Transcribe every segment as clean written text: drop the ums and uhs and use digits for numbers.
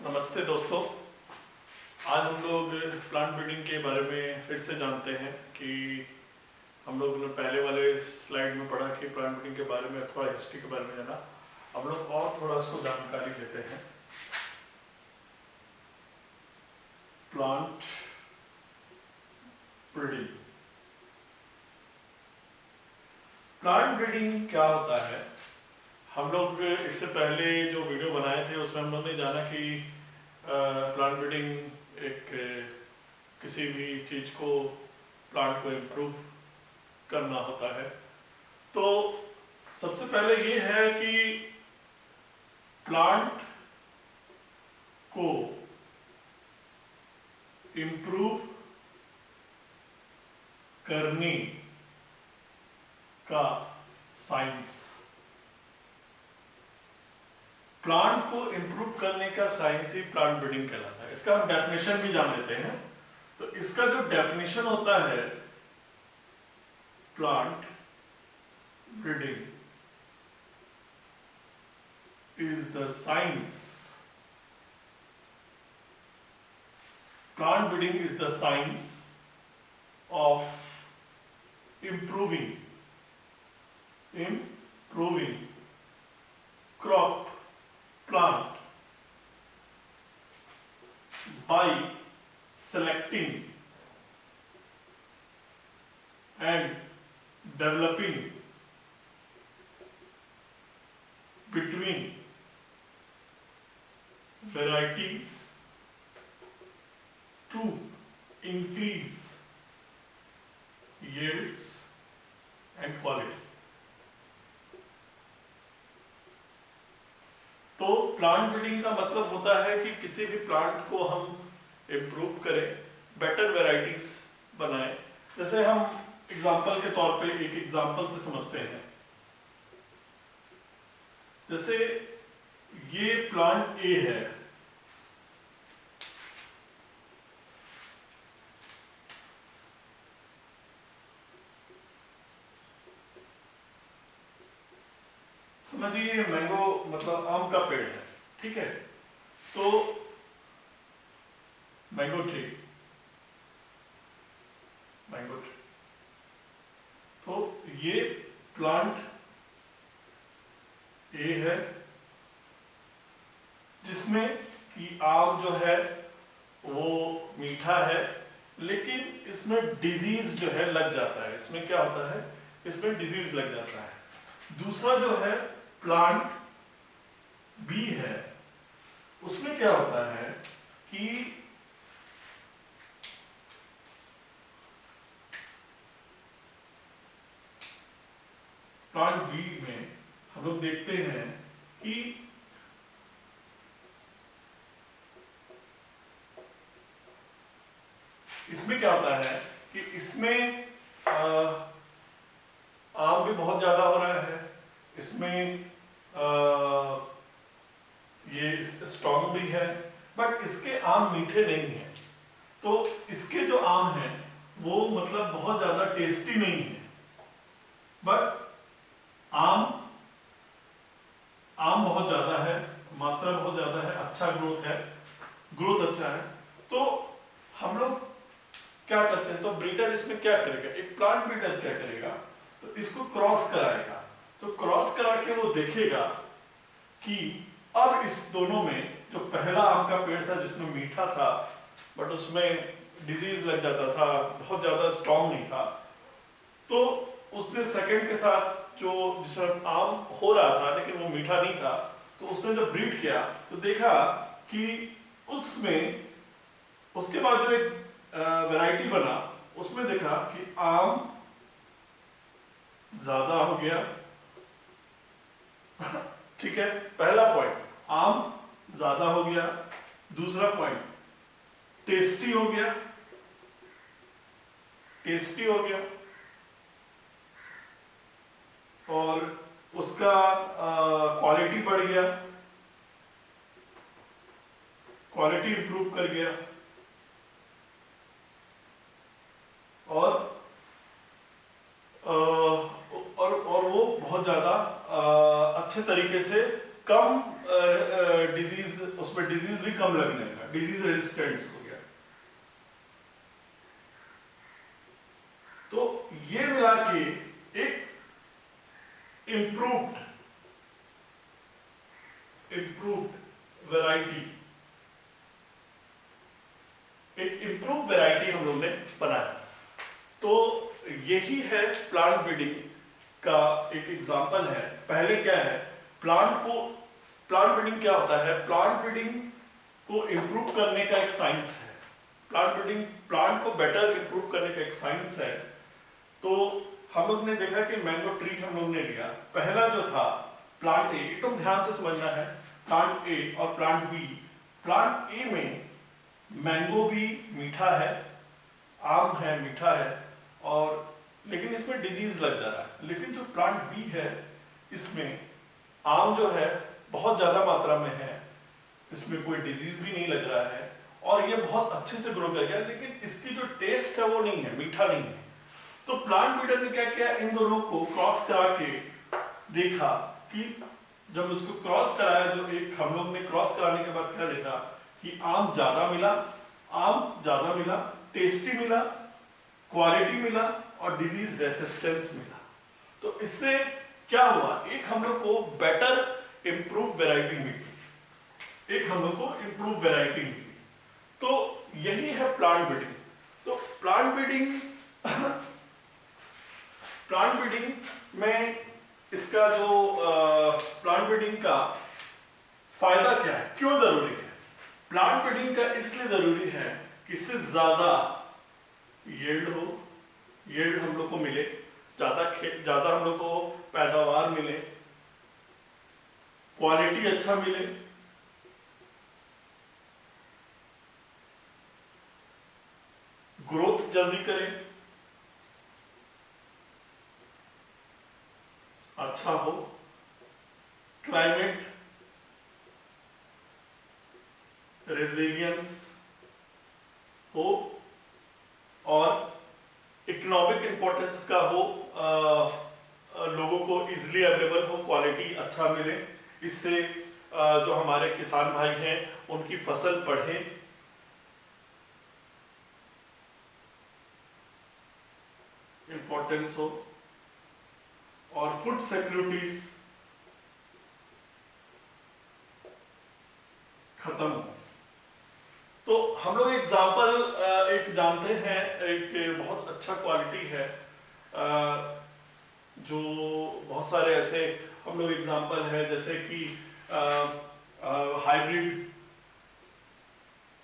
नमस्ते दोस्तों। आज हम लोग प्लांट ब्रीडिंग के बारे में फिर से जानते हैं कि हम लोग ने पहले वाले स्लाइड में पढ़ा कि प्लांट ब्रीडिंग के बारे में थोड़ा हिस्ट्री के बारे में जाना। हम लोग और थोड़ा उसको जानकारी लेते हैं। प्लांट ब्रीडिंग, प्लांट ब्रीडिंग क्या होता है? हम लोग इससे पहले जो वीडियो बनाए थे उसमें हम लोग ने जाना कि प्लांट ब्रीडिंग एक किसी भी चीज को, प्लांट को इम्प्रूव करना होता है। तो सबसे पहले ये है कि प्लांट को इम्प्रूव करने का साइंस, प्लांट को इम्प्रूव करने का साइंस ही प्लांट ब्रीडिंग कहलाता है। इसका हम डेफिनेशन भी जान लेते हैं। तो इसका जो डेफिनेशन होता है, plant breeding is the science, plant breeding is the science of improving crop plant by selecting and developing between varieties to increase yields and quality। तो प्लांट ब्रीडिंग का मतलब होता है कि किसी भी प्लांट को हम इम्प्रूव करें, बेटर वैरायटीज बनाएं। जैसे हम एग्जांपल के तौर पे एक एग्जांपल से समझते हैं। जैसे ये प्लांट ए है, समझिए मैंगो मतलब आम का पेड़ है, ठीक है। तो मैंगो ट्री, तो ये प्लांट ए है जिसमें कि आम जो है वो मीठा है, लेकिन इसमें डिजीज जो है लग जाता है। इसमें क्या होता है, इसमें डिजीज लग जाता है। दूसरा जो है प्लांट बी है, उसमें क्या होता है कि प्लांट बी में हम लोग देखते हैं कि इसमें क्या होता है कि इसमें आम भी बहुत ज्यादा हो रहा है, इसमें ये स्ट्रॉन्ग भी है, बट इसके आम मीठे नहीं हैं। तो इसके जो आम हैं वो मतलब बहुत ज्यादा टेस्टी नहीं है, बट आम बहुत ज्यादा है, मात्रा बहुत ज्यादा है, अच्छा ग्रोथ अच्छा है। तो हम लोग क्या करते हैं, तो ब्रीडर इसमें क्या करेगा, एक प्लांट ब्रीडर क्या करेगा, तो इसको क्रॉस कराएगा। तो क्रॉस करा के वो देखेगा कि अब इस दोनों में जो पहला आम का पेड़ था जिसमें मीठा था बट उसमें डिजीज लग जाता था, बहुत ज्यादा स्ट्रॉन्ग नहीं था, तो उसने सेकंड के साथ जो जिसमें आम हो रहा था लेकिन वो मीठा नहीं था, तो उसने जब ब्रीड किया तो देखा कि उसमें उसके बाद जो एक वैरायटी बना, उसमें देखा कि आम ज्यादा हो गया। ठीक है, पहला पॉइंट आम ज्यादा हो गया। दूसरा पॉइंट टेस्टी हो गया, और उसका क्वालिटी बढ़ गया, क्वालिटी इंप्रूव कर गया, और वो बहुत ज्यादा अच्छे तरीके से कम डिजीज, उसमें डिजीज भी कम लगने का, डिजीज रेजिस्टेंस हो गया। तो ये मिला के एक इम्प्रूव्ड वैरायटी, एक इम्प्रूव वैरायटी हम लोग ने बनाया। तो यही है प्लांट ब्रीडिंग का एक एग्जांपल है। पहले क्या है, प्लांट ब्रीडिंग क्या होता है, प्लांट ब्रीडिंग को इम्प्रूव करने का एक साइंस है। प्लांट ब्रीडिंग प्लांट को बेटर इम्प्रूव करने का एक साइंस है। तो हम लोग ने देखा कि मैंगो ट्री हम लोग ने लिया, पहला जो था प्लांट ए, एकदम ध्यान से समझना है, प्लांट ए और प्लांट बी। प्लांट ए में मैंगो भी मीठा है, आम है मीठा है, और लेकिन इसमें डिजीज लग जा रहा है। लेकिन जो प्लांट बी है, इसमें आम जो है बहुत ज्यादा मात्रा में है, इसमें कोई डिजीज भी नहीं लग रहा है, और ये बहुत अच्छे से ग्रो कर गया, लेकिन इसकी जो टेस्ट है वो नहीं है, मीठा नहीं है। तो प्लांट ब्रीडर ने क्या किया, इन दोनों को क्रॉस करा के देखा कि जब उसको क्रॉस कराया, जो एक हम लोग ने क्रॉस कराने के बाद क्या देखा कि आम ज्यादा मिला, टेस्टी मिला, क्वालिटी मिला और डिजीज रेसिस्टेंस मिला। तो इससे क्या हुआ, एक हम लोग को बेटर इंप्रूव वैरायटी मिली, तो यही है प्लांट ब्रीडिंग। तो प्लांट ब्रीडिंग में इसका जो प्लांट ब्रीडिंग का फायदा क्या है, क्यों जरूरी है? प्लांट ब्रीडिंग का इसलिए जरूरी है कि इससे ज्यादा यील्ड हम लोग को मिले, ज्यादा हम लोग को पैदावार मिले, क्वालिटी अच्छा मिले, ग्रोथ जल्दी करें, अच्छा हो, क्लाइमेट रेजिलियंस हो, और इकोनॉमिक इंपॉर्टेंस इसका हो, लोगों को इजीली अवेलेबल हो, क्वालिटी अच्छा मिले, इससे जो हमारे किसान भाई हैं उनकी फसल बढ़े, इंपॉर्टेंस हो, और फूड सिक्योरिटीज खत्म हो। तो हम लोग एग्जाम्पल एक जानते हैं, एक बहुत अच्छा क्वालिटी है, जो बहुत सारे ऐसे हम लोग एग्जाम्पल है, जैसे कि हाइब्रिड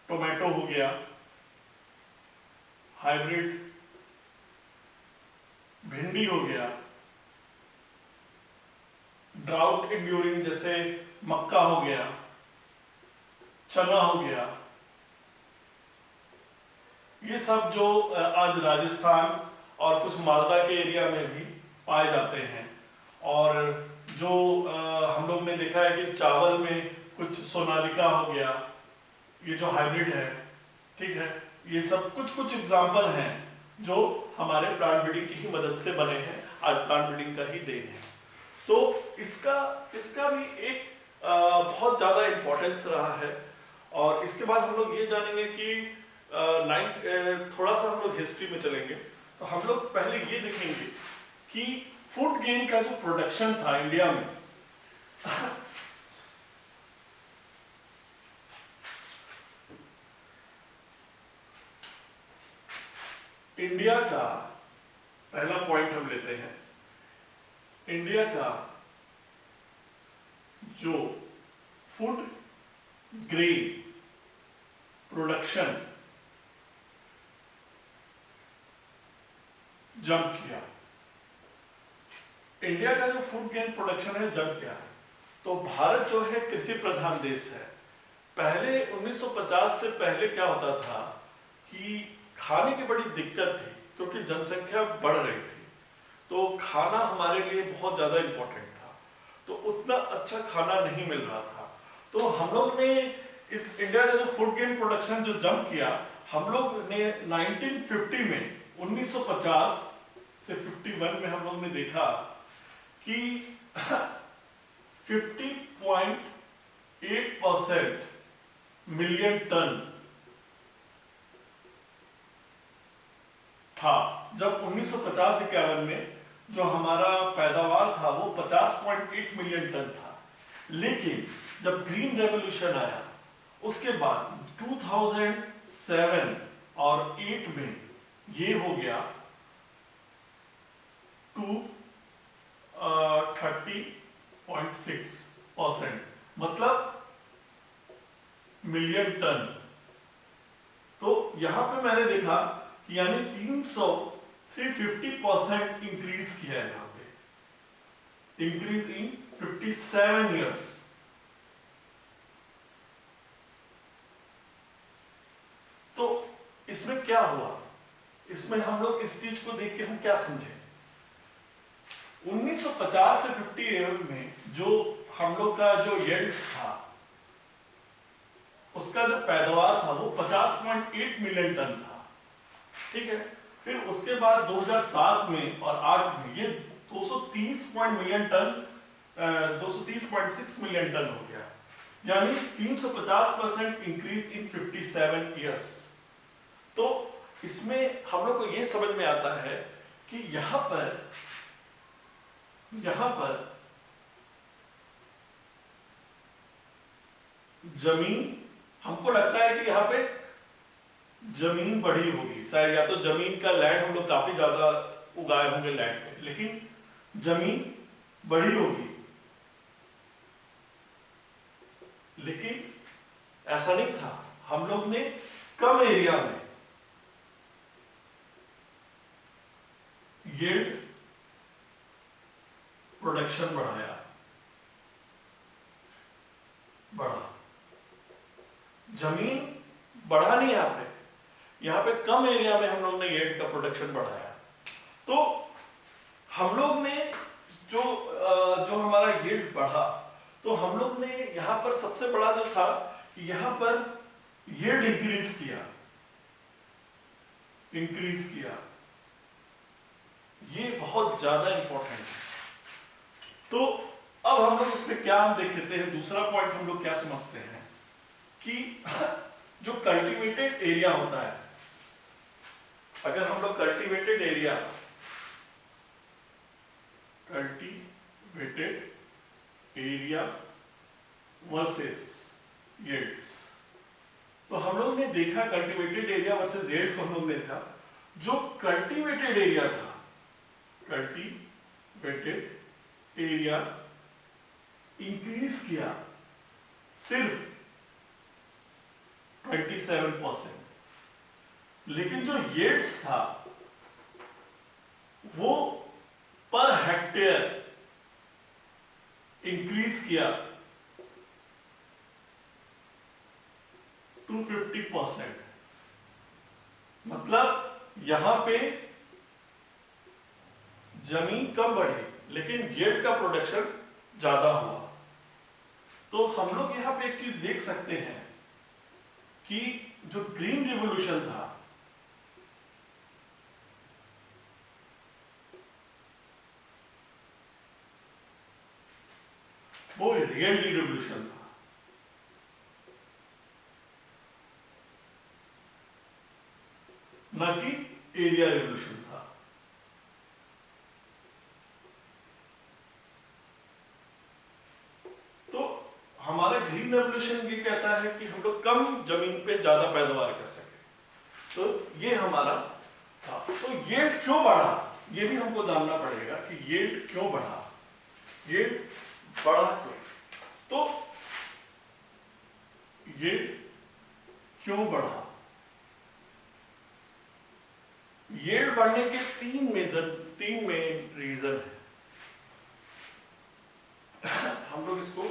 टोमेटो हो गया, हाइब्रिड भिंडी हो गया, ड्राउट इंड्यूरिंग जैसे मक्का हो गया, चना हो गया, ये सब जो आज राजस्थान और कुछ मालदा के एरिया में भी पाए जाते हैं। और जो हम लोग ने देखा है कि चावल में कुछ सोनालिका हो गया, ये जो हाइब्रिड है, ठीक है, ये सब कुछ एग्जाम्पल हैं जो हमारे प्लांट ब्रीडिंग की ही मदद से बने हैं, आज प्लांट ब्रीडिंग का ही देन है। तो इसका भी एक बहुत ज्यादा इंपॉर्टेंस रहा है। और इसके बाद हम लोग ये जानेंगे कि थोड़ा सा हम लोग हिस्ट्री में चलेंगे। तो हम लोग पहले ये देखेंगे कि फूड गेन का जो प्रोडक्शन था इंडिया में, इंडिया का पहला पॉइंट हम लेते हैं, इंडिया का जो फूड ग्रेन प्रोडक्शन जंप किया। इंडिया का जो फूड ग्रेन प्रोडक्शन है जंप किया। तो भारत जो है कृषि प्रधान देश है। पहले 1950 से पहले क्या होता था कि खाने की बड़ी दिक्कत थी, क्योंकि जनसंख्या बढ़ रही थी, तो खाना हमारे लिए बहुत ज्यादा इंपॉर्टेंट था, तो उतना अच्छा खाना नहीं मिल रहा था। तो हम लोग ने इस इंडिया का जो फूड ग्रेन प्रोडक्शन जो जंप किया, हम लोग ने 1950 में 1950 से 51 में हम लोग ने देखा कि 50.8% 50% मिलियन टन था। जब 1950-51 में जो हमारा पैदावार था वो 50.8 मिलियन टन था। लेकिन जब ग्रीन रेवोल्यूशन आया उसके बाद 2007 और 8 में ये हो गया 30.6%, मतलब मिलियन टन। तो यहां पे मैंने देखा कि यानी 350% इंक्रीज किया है यहां पे, इंक्रीज इन 57 ईयर्स। तो इसमें क्या हुआ, इसमें हम लोग इस चीज को देख के हम क्या समझे, 1950 से 50 में जो हम लोग का जो यील्ड्स था उसका जो पैदावार था वो 50.8 मिलियन टन था, ठीक है। फिर उसके बाद 2007 में और 8 में ये 230 मिलियन टन 230.6 मिलियन टन हो गया, यानी 350% इंक्रीज इन 57 ईयर्स। तो इसमें हम लोग को ये समझ में आता है कि यहां पर जमीन, हमको लगता है कि यहाँ पे जमीन बढ़ी होगी शायद, या तो जमीन का लैंड हम लोग काफी ज्यादा उगाए होंगे लैंड पे, लेकिन जमीन बढ़ी होगी। लेकिन ऐसा नहीं था, हम लोग ने कम एरिया में यील्ड प्रोडक्शन बढ़ा, जमीन बढ़ा नहीं, यहाँ पे कम एरिया में हम लोग ने यील्ड का प्रोडक्शन बढ़ाया। तो हम लोग ने जो हमारा यील्ड बढ़ा, तो हम लोग ने यहाँ पर सबसे बड़ा जो था कि यहाँ पर यील्ड इंक्रीज किया, ये बहुत ज्यादा इंपॉर्टेंट है। तो अब हम लोग इसमें क्या हम देख लेते हैं, दूसरा पॉइंट हम लोग क्या समझते हैं कि जो कल्टीवेटेड एरिया होता है, अगर हम लोग कल्टीवेटेड एरिया वर्सेस यील्ड्स, तो हम लोग ने देखा कल्टीवेटेड एरिया वर्सेस यील्ड को हम लोग ने देखा, जो कल्टीवेटेड एरिया था, कल्टीवेटेड एरिया इंक्रीज किया सिर्फ 27%, लेकिन जो यील्ड्स था वो पर हेक्टेयर इंक्रीज किया 250%। मतलब यहां पे जमीन कम बढ़ी लेकिन यील्ड का प्रोडक्शन ज्यादा हुआ। तो हम लोग यहां पे एक चीज देख सकते हैं कि जो ग्रीन रिवॉल्यूशन था वो रियल रिवॉल्यूशन था, ना कि एरिया रिवॉल्यूशन था। तो हमारा ग्रीन रेवोल्यूशन ये कहता है कि हम लोग कम जमीन पे ज्यादा पैदावार कर सके, तो ये हमारा था। तो यील्ड क्यों बढ़ा, ये भी हमको जानना पड़ेगा कि यील्ड क्यों बढ़ा, यील्ड बढ़ा क्यों। तो यील्ड क्यों बढ़ा, यील्ड बढ़ने के तीन मेन रीजन है। हम लोग इसको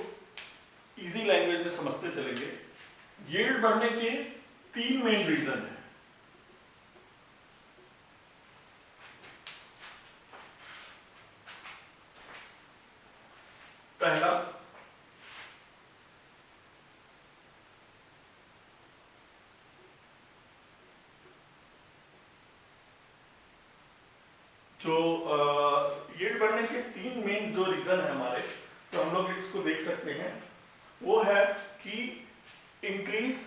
इजी लैंग्वेज में समझते चलेंगे। यील्ड बढ़ने के तीन मेन रीजन है। पहला, जो यील्ड बढ़ने के तीन मेन जो रीजन है हमारे, तो हम लोग इसको देख सकते हैं, वो है कि इंक्रीज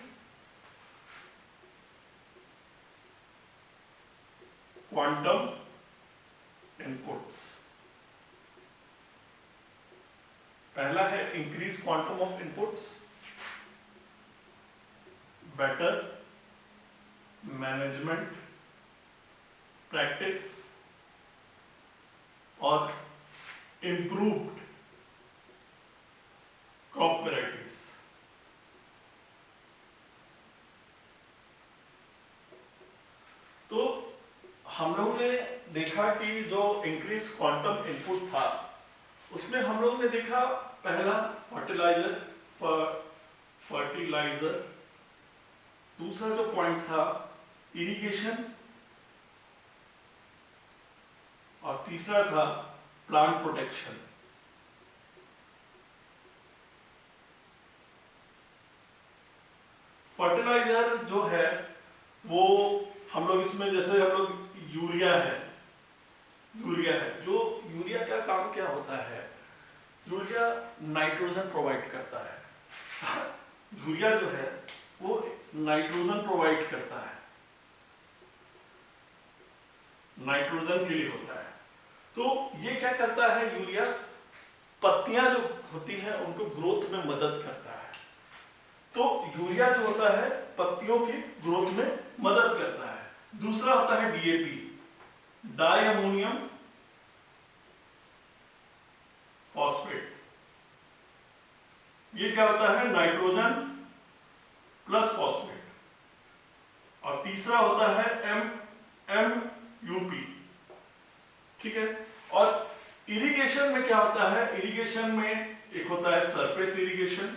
क्वांटम इनपुट्स। पहला है increase quantum of inputs, better management practice और इंप्रूव्ड क्रॉप वैरायटीज। तो हम लोगों ने देखा कि जो इंक्रीज क्वांटम इनपुट था उसमें हम लोगों ने देखा पहला फर्टिलाइजर, दूसरा जो पॉइंट था इरिगेशन और तीसरा था प्लांट प्रोटेक्शन। फर्टिलाइजर जो है वो हम लोग इसमें जैसे हम लोग यूरिया है जो यूरिया का काम क्या होता है, यूरिया नाइट्रोजन प्रोवाइड करता है। यूरिया जो है वो नाइट्रोजन प्रोवाइड करता है, नाइट्रोजन के लिए होता है। तो ये क्या करता है, यूरिया पत्तियां जो होती हैं उनको ग्रोथ में मदद करता है। तो यूरिया जो होता है पत्तियों की ग्रोथ में मदद करता है। दूसरा होता है डीएपी, डाई अमोनियम फॉस्फेट। ये क्या होता है, नाइट्रोजन प्लस फॉस्फेट। और तीसरा होता है एमयूपी, ठीक है। और इरिगेशन में क्या होता है, इरिगेशन में एक होता है सरफेस इरिगेशन,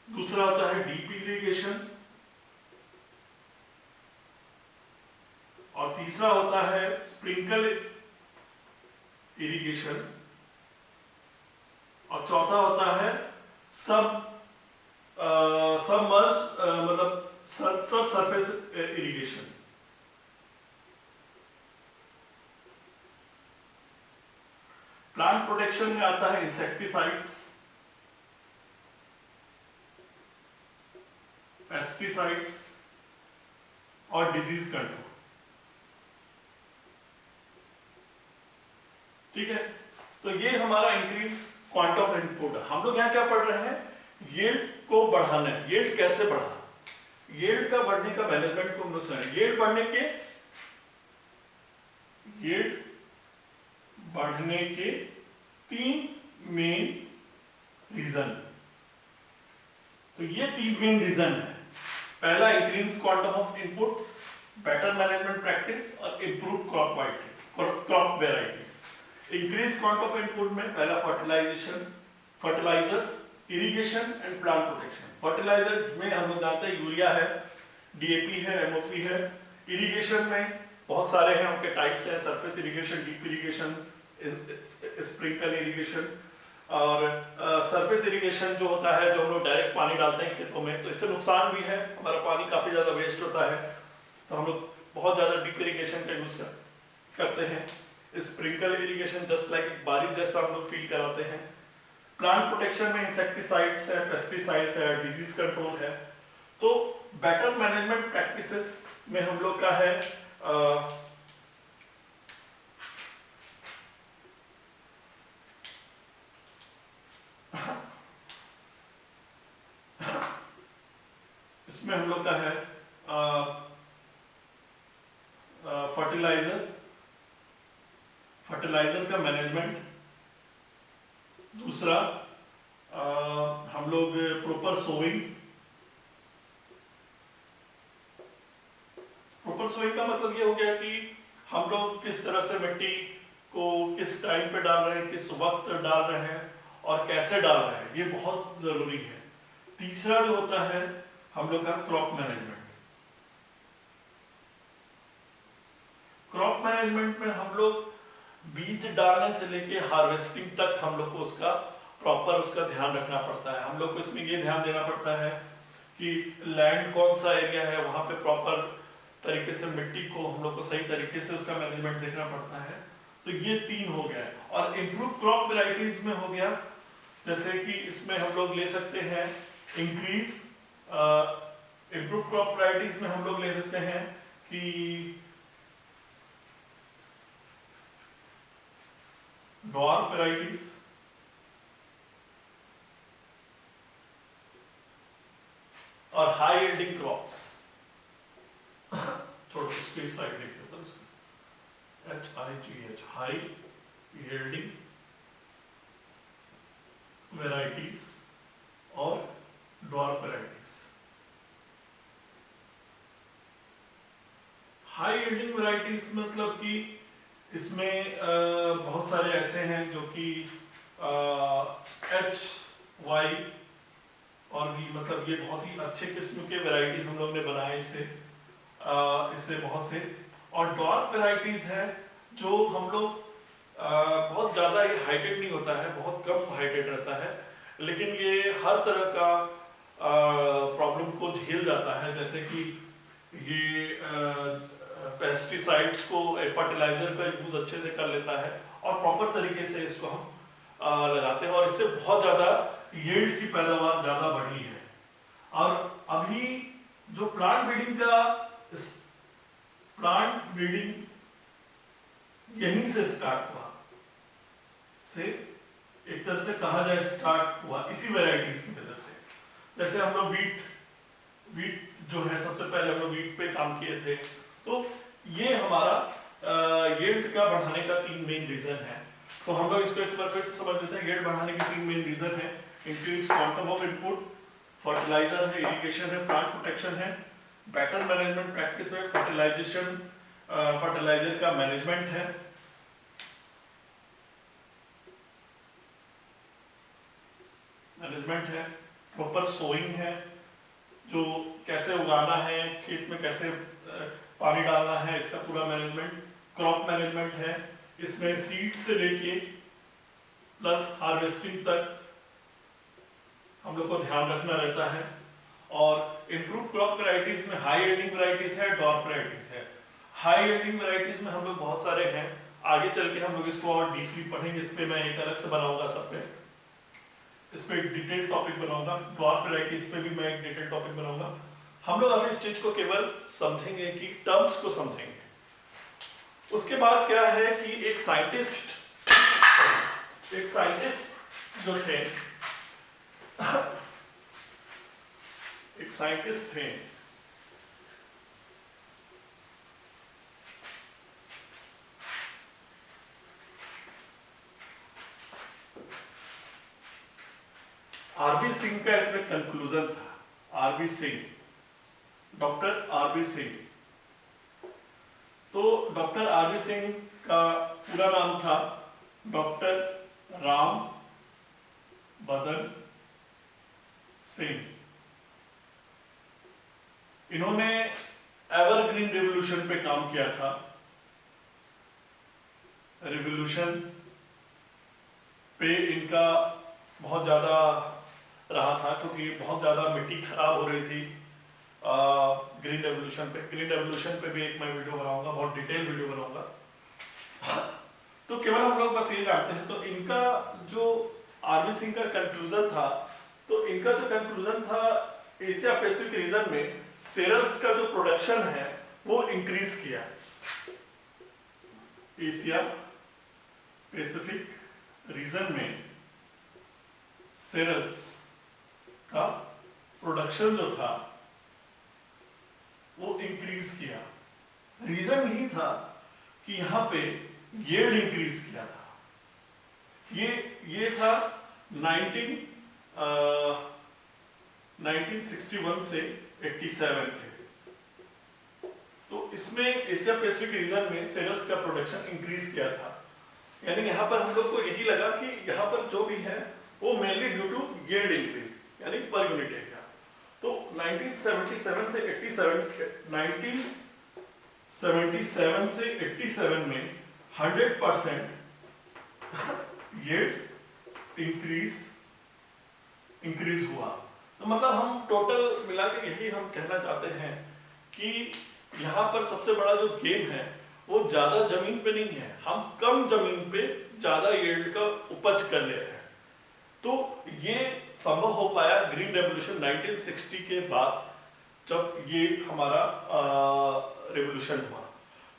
दूसरा होता है डीप इरिगेशन और तीसरा होता है स्प्रिंकल इरिगेशन और चौथा होता है सबमर्ज मतलब सब सरफेस इरिगेशन। प्लांट प्रोटेक्शन में आता है इंसेक्टिसाइड्स, पेस्टिसाइड्स और डिजीज कंट्रोल, ठीक है। तो ये हमारा इंक्रीज क्वांटम इनपुट है। हम लोग यहाँ क्या पढ़ रहे हैं, यील्ड को बढ़ाना है। यील्ड कैसे बढ़ा, यील्ड का बढ़ने का मैनेजमेंट को हम लोग समझें। यील्ड बढ़ने के 3 मेन रीजन। तो ये 3 मेन रीजन है। पहला increase quantum of inputs, better management practice और improve crop varieties. Increase quantum of input में पहला fertiliser, irrigation and plant protection. Fertiliser में हम लोग जानते हैं यूरिया है, डीएपी है, एमओपी है। इरिगेशन में बहुत सारे हैं, उनके टाइप्स हैं, surface irrigation, deep irrigation, sprinkle irrigation. और सरफेस इरिगेशन जो होता है, जो हम लोग डायरेक्ट पानी डालते हैं खेतों में, तो इससे नुकसान भी है, हमारा पानी काफी ज्यादा वेस्ट होता है, तो हम लोग बहुत ज्यादा डीप इरिगेशन का यूज करते हैं। स्प्रिंकल इरिगेशन जस्ट लाइक बारिश जैसा हम लोग फील कराते हैं। प्लांट प्रोटेक्शन में इंसेक्टिसाइड्स है, पेस्टिसाइड्स है, डिजीज कंट्रोल है। तो बेटर मैनेजमेंट प्रैक्टिसेस में हम लोग का है इसमें हम लोग का है फर्टिलाइजर का मैनेजमेंट। दूसरा हम लोग प्रॉपर सोइंग का मतलब ये हो गया कि हम लोग किस तरह से मिट्टी को किस टाइम पे डाल रहे हैं, किस वक्त डाल रहे हैं और कैसे डाल रहे हैं, ये बहुत जरूरी है। तीसरा जो होता है हम लोग का क्रॉप मैनेजमेंट। क्रॉप मैनेजमेंट में हम लोग बीज डालने से लेके हार्वेस्टिंग तक हम लोग को उसका प्रॉपर उसका ध्यान रखना पड़ता है। हम लोग को इसमें ये ध्यान देना पड़ता है कि लैंड कौन सा एरिया है, वहां पे प्रॉपर तरीके से मिट्टी को हम लोग को सही तरीके से उसका मैनेजमेंट देखना पड़ता है। तो ये 3 हो गया। और इम्प्रूव क्रॉप वैरायटीज में हो गया जैसे कि इसमें हम लोग ले सकते हैं इंक्रीज, इम्प्रूव क्रॉप वैरायटीज में हम लोग ले सकते हैं कि ड्वार्फ वैरायटीज और हाई यील्डिंग क्रॉप्स। छोड़ो इसको इस साइड देख लेता हूं, HIGH, हाई यील्डिंग वैरायटीज और dwarf varieties. High yielding varieties मतलब कि इसमें बहुत सारे ऐसे हैं जो कि H, Y और V, मतलब ये बहुत ही अच्छे किस्म के वैरायटीज हम लोग ने बनाए इससे बहुत से। और ड्वार्फ वैरायटीज है जो हम लोग बहुत ज़्यादा ये हाइटेड नहीं होता है, बहुत कम हाइटेड रहता है, लेकिन ये हर तरह का प्रॉब्लम को झेल जाता है। जैसे कि ये पेस्टिसाइड्स को, फर्टिलाइजर का यूज अच्छे से कर लेता है और प्रॉपर तरीके से इसको हम लगाते हैं और इससे बहुत ज़्यादा यील्ड की पैदावार ज़्यादा बढ़ी है। और अभी जो प्लांट ब्रीडिंग यहीं से स्टार्ट हुआ, से एक तरह से कहा जाए स्टार्ट हुआ इसी वैरायटीज की वजह से। जैसे हम लोग वीट जो है, सबसे पहले हम लोग वीट पे काम किए थे, तो ये हमारा यील्ड का बढ़ाने का 3 मेन रीजन है। तो हम लोग इसको एक बार फिर से समझ लेते हैं। यील्ड बढ़ाने के 3 मेन रीजन है। Increase quantum of input, fertiliser है, इरिगेशन है, प्लांट प्रोटेक्शन है, बेटर मैनेजमेंट प्रैक्टिस है, फर्टिलाइजर का मैनेजमेंट है, प्रॉपर सोइंग है, जो कैसे उगाना है, खेत में कैसे पानी डालना है, इसका पूरा मैनेजमेंट, क्रॉप मैनेजमेंट है, इसमें सीड से लेके प्लस हार्वेस्टिंग तक हम लोग को ध्यान रखना रहता है। और इम्प्रूव क्रॉप वैरायटीज में हाई यील्डिंग वैरायटीज है, ड्वार्फ वैरायटीज है। हाई यील्डिंग वैरायटीज में हम लोग बहुत सारे हैं, आगे चल के हम लोग इसको और डीपली पढ़ेंगे। इस पे मैं एक अलग से बनाऊंगा, सब पे इस पे एक डिटेल टॉपिक बनाऊंगा। ड्वार्फ वैरायटीज पे भी मैं एक डिटेल टॉपिक बनाऊंगा। हम लोग अभी इस चीज को केवल समझेंगे कि टर्म्स को समझेंगे। उसके बाद क्या है कि एक साइंटिस्ट जो थे, एक साइंटिस्ट थे, आरबी सिंह का इसमें कंक्लूजन था। RB Singh, doctor RB Singh. तो डॉक्टर आरबी सिंह का पूरा नाम था डॉक्टर राम बदन सिंह। इन्होंने एवरग्रीन रेवोल्यूशन पे काम किया था। रेवोल्यूशन पे इनका बहुत ज़्यादा रहा था, क्योंकि बहुत ज़्यादा मिट्टी खराब हो रही थी ग्रीन रेवोल्यूशन पे। ग्रीन रेवोल्यूशन पे भी एक मैं वीडियो बनाऊंगा, बहुत डिटेल वीडियो बनाऊंगा। तो केवल हम लोग बस ये जानते हैं। तो इनका जो आरबी सिंह का कंक्लूजन था, तो इनका जो कंक्लूजन था, एशिया पैसिफिक रीजन में सेरल्स का जो प्रोडक्शन है वो इंक्रीज किया। एशिया पैसिफिक रीजन में सेरल्स का प्रोडक्शन जो था वो इंक्रीज किया। रीजन यही था कि यहाँ पे यील्ड इंक्रीज किया था। ये था 1961 से 87 के। तो इसमें एशिया पैसिफिक रीजन में सेरल्स का प्रोडक्शन इंक्रीज किया था। यानी यहाँ पर हम लोग को यही लगा कि यहाँ पर जो भी है वो mainly due to yield increase, यानी पर यूनिट एरिया। तो 1977 से 87 में 100% यील्ड इंक्रीज हुआ। तो मतलब हम टोटल मिला के यही हम कहना चाहते हैं कि यहाँ पर सबसे बड़ा जो गेम है वो ज्यादा जमीन पे नहीं है, हम कम जमीन पे ज्यादा यील्ड का उपज कर ले रहे हैं। तो ये संभव हो पाया ग्रीन रेवोल्यूशन 1960 के बाद, जब ये हमारा रेवोल्यूशन हुआ।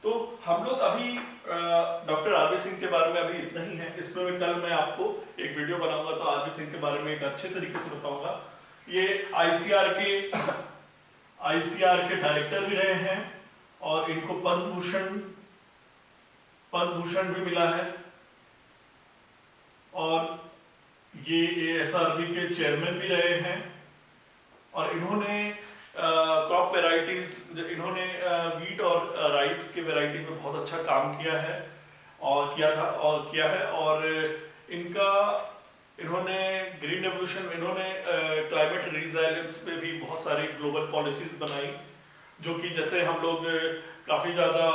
तो हम लोग अभी डॉक्टर आरबी सिंह के बारे में अभी इतना ही है। इसमें कल मैं आपको एक वीडियो बनाऊंगा तो आरबी सिंह के बारे में एक अच्छे तरीके से बताऊंगा। ये आईसीआर के डायरेक्टर भी रहे हैं और इनको पद्म भूषण भी मिला है, और ये एएसआरबी के चेयरमैन भी रहे हैं। और इन्होंने क्रॉप वेराइटीज, इन्होंने वीट और राइस के वेराइटी में बहुत अच्छा काम किया है और किया है। और इन्होंने ग्रीन रेवोल्यूशन, इन्होंने क्लाइमेट रिजिलियंस पे भी बहुत सारी ग्लोबल पॉलिसीज बनाई, जो कि जैसे हम लोग काफ़ी ज़्यादा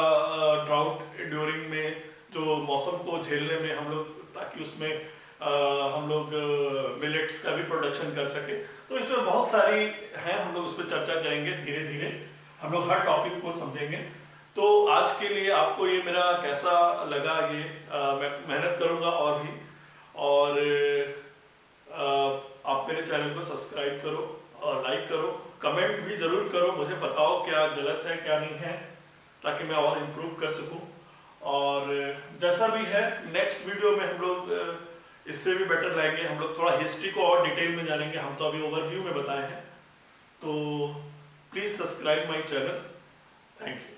ड्राउट ड्यूरिंग में जो मौसम को झेलने में हम लोग, ताकि उसमें हम लोग मिलेट्स का भी प्रोडक्शन कर सके। तो इसमें बहुत सारी हैं, हम लोग उस पर चर्चा करेंगे धीरे धीरे, हम लोग हर टॉपिक को समझेंगे। तो आज के लिए आपको ये मेरा कैसा लगा, ये मैं मेहनत करूँगा और भी, और आप मेरे चैनल को सब्सक्राइब करो और लाइक करो, कमेंट भी ज़रूर करो, मुझे बताओ क्या गलत है क्या नहीं है, ताकि मैं और इम्प्रूव कर सकूँ। और जैसा भी है नेक्स्ट वीडियो में हम लोग इससे भी बेटर रहेंगे, हम लोग थोड़ा हिस्ट्री को और डिटेल में जानेंगे। हम तो अभी ओवरव्यू में बताए हैं। तो please subscribe my channel. Thank you.